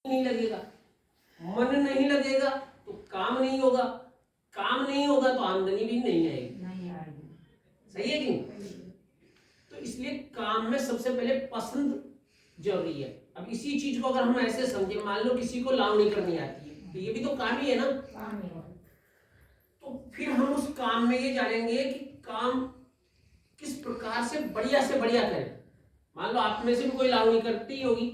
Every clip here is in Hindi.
नहीं लगेगा, मन नहीं लगेगा तो काम नहीं होगा, काम नहीं होगा तो आमदनी भी नहीं आएगी। सही है कि नहीं? तो इसलिए काम में सबसे पहले पसंद जरूरी है। अब इसी चीज को अगर हम ऐसे समझे, मान लो किसी को लावणी करनी आती है तो ये भी तो काम ही है ना। तो फिर हम उस काम में ये जानेंगे कि काम किस प्रकार से बढ़िया करें। मान लो आप में से भी कोई लावणी करती होगी,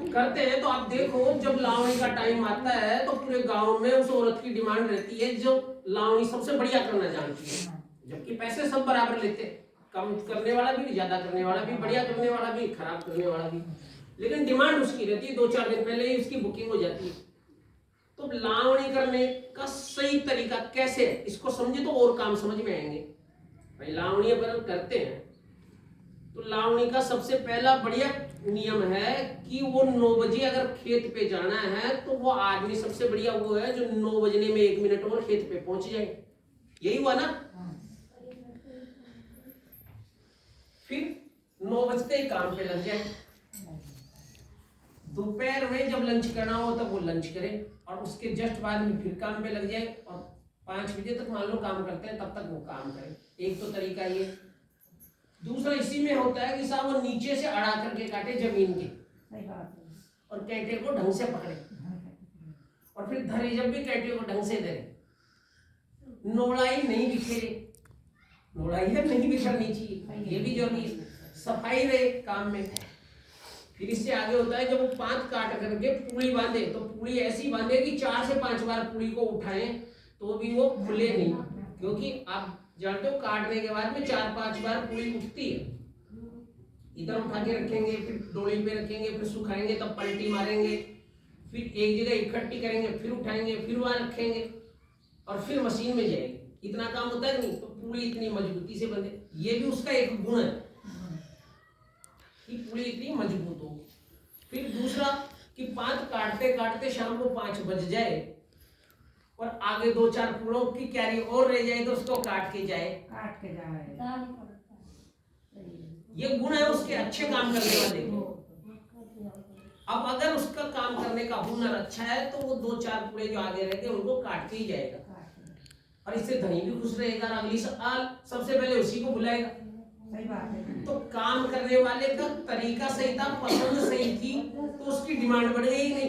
करते हैं, तो आप देखो जब लावणी का टाइम आता है तो पूरे गांव में उस औरत की डिमांड रहती है जो लावणी सबसे बढ़िया करना जानती है, जबकि पैसे सब बराबर लेते हैं, कम करने वाला भी, ज्यादा करने वाला भी, बढ़िया करने वाला भी, खराब करने वाला भी, लेकिन डिमांड उसकी रहती है। 2-4 दिन पहले ही उसकी बुकिंग हो जाती है। तो लावणी करने का सही तरीका कैसे है, इसको समझे तो और काम समझ में आएंगे। भाई लावणी अगर करते हैं तो लावणी का सबसे पहला बढ़िया नियम है कि वो 9 बजे अगर खेत पे जाना है तो वो आदमी सबसे बढ़िया वो है जो 9 बजने में 1 मिनट और खेत पे पहुंच जाए। यही हुआ ना। फिर 9 बजते ही काम पे लग जाए। दोपहर में जब लंच करना हो तब वो लंच करे और उसके जस्ट बाद में फिर काम पे लग जाए और 5 बजे तक मान लो काम करते हैं तब तक वो काम करे। एक तो तरीका ये। दूसरा इसी में होता है कि साहब वो नीचे से अड़ा करके काटे जमीन के और कैंटे को ढंग से पकड़े और फिर धरे जब भी कैंटे को ढंग से धरे, नोड़ाई नहीं बिखेरे। नोड़ाई है नहीं बिखरनी चाहिए, ये भी जरूरी है। सफाई रहे काम में। फिर इससे आगे होता है जब वो 5 काट करके पूड़ी बांधे तो पूड़ी ऐसी बांधे कि 4 से 5 बार पूड़ी को उठाएं तो भी वो खुले नहीं, क्योंकि आप जानते हो काटने के बाद में 4-5 बार पूड़ी उठती है। इधर उठा के रखेंगे, फिर डोली पे रखेंगे, फिर सुखाएंगे, तब पलटी मारेंगे, फिर एक जगह इकट्ठी करेंगे, फिर उठाएंगे, फिर वहां रखेंगे और फिर मशीन में जाएगी। इतना काम होता है नहीं, तो पूड़ी इतनी मजबूती से बंधे। ये भी उसका एक गुण है कि पूड़ी इतनी मजबूत हो। फिर दूसरा कि 5 काटते काटते शाम को 5 बज जाए और आगे 2-4 पूड़ों की क्यारी और रह जाए तो उसको काट के जाए। ये गुण है उसके अच्छे काम करने वाले के। अब अगर उसका काम करने का हुनर अच्छा है तो वो 2-4 पूड़े जो आगे रहते हैं उनको काट के ही जाएगा और इससे धनी भी खुश रहेगा। अगली साल सबसे पहले उसी को बुलाएगा। तो काम करने वाले का तरीका सही था, पसंद सही थी, तो उसकी डिमांड बढ़ गई नहीं।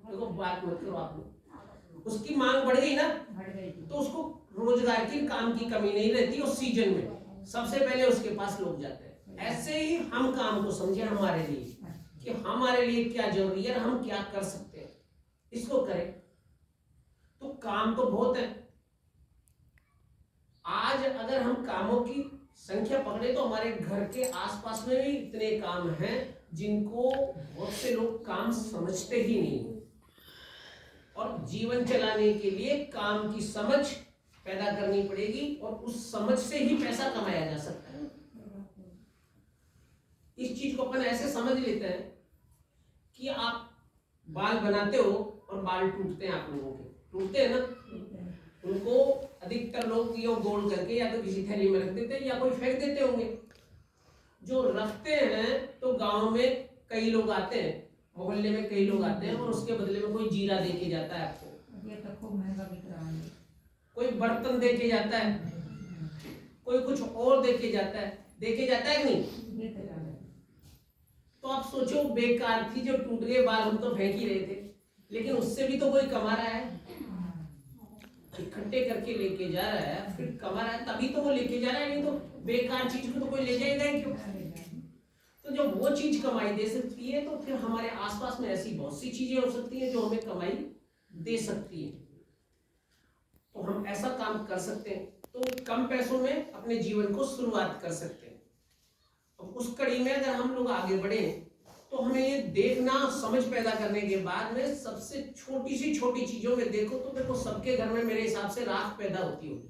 देखो बात मत करो आप लोग, उसकी मांग बढ़ गई ना, तो उसको रोजगार की, काम की कमी नहीं रहती। उस सीजन में सबसे पहले उसके पास लोग जाते हैं। ऐसे ही हम काम को समझे हमारे लिए कि हमारे लिए क्या जरूरी है, हम क्या कर सकते हैं, इसको करें। तो काम तो बहुत है। आज अगर हम कामों की संख्या पकड़े तो हमारे घर के आसपास में भी इतने काम हैं जिनको बहुत से लोग काम समझते ही नहीं। और जीवन चलाने के लिए काम की समझ पैदा करनी पड़ेगी और उस समझ से ही पैसा कमाया जा सकता है। इस चीज को अपन ऐसे समझ लेते हैं कि आप बाल बनाते हो और बाल टूटते हैं, आप लोगों के टूटते हैं ना, उनको अधिकतर लोग ये गोल करके या तो किसी थैली में रख देते हैं या कोई फेंक देते होंगे। जो रखते हैं तो गांव में कई लोग आते हैं, मोहल्ले में कई लोग आते हैं और उसके बदले में कोई जीरा दे के जाता है आपको, ये तो खूब महंगा बिक रहा है। कोई बर्तन दे के जाता है, कोई कुछ और दे के जाता है कि नहीं। तो आप सोचो बेकार थी, जो टूट गए बाल हम तो फेंक ही रहे थे, लेकिन उससे भी तो कोई कमा रहा है, इकट्ठे करके लेके जा रहा है, फिर कमा रहा है, तभी तो वो लेके जा रहा है। नहीं तो बेकार चीज को तो कोई ले जाएगा ही क्यों। तो जब वो चीज कमाई दे सकती है तो फिर हमारे आसपास में ऐसी बहुत सी चीजें हो सकती हैं जो हमें कमाई दे सकती है। तो हम ऐसा काम कर सकते हैं, तो कम पैसों में अपने जीवन को शुरुआत कर सकते हैं। तो उस कड़ी में अगर हम लोग आगे बढ़े तो हमें ये देखना, समझ पैदा करने के बाद में सबसे छोटी सी छोटी चीजों में देखो तो देखो सबके घर में मेरे हिसाब से राख पैदा होती होगी।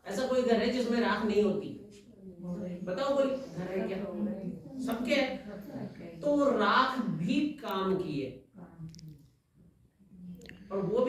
ऐसा कोई घर है जिसमें राख नहीं होती? बताओ कोई घर है क्या? सबके है। तो राख भी काम की है और वो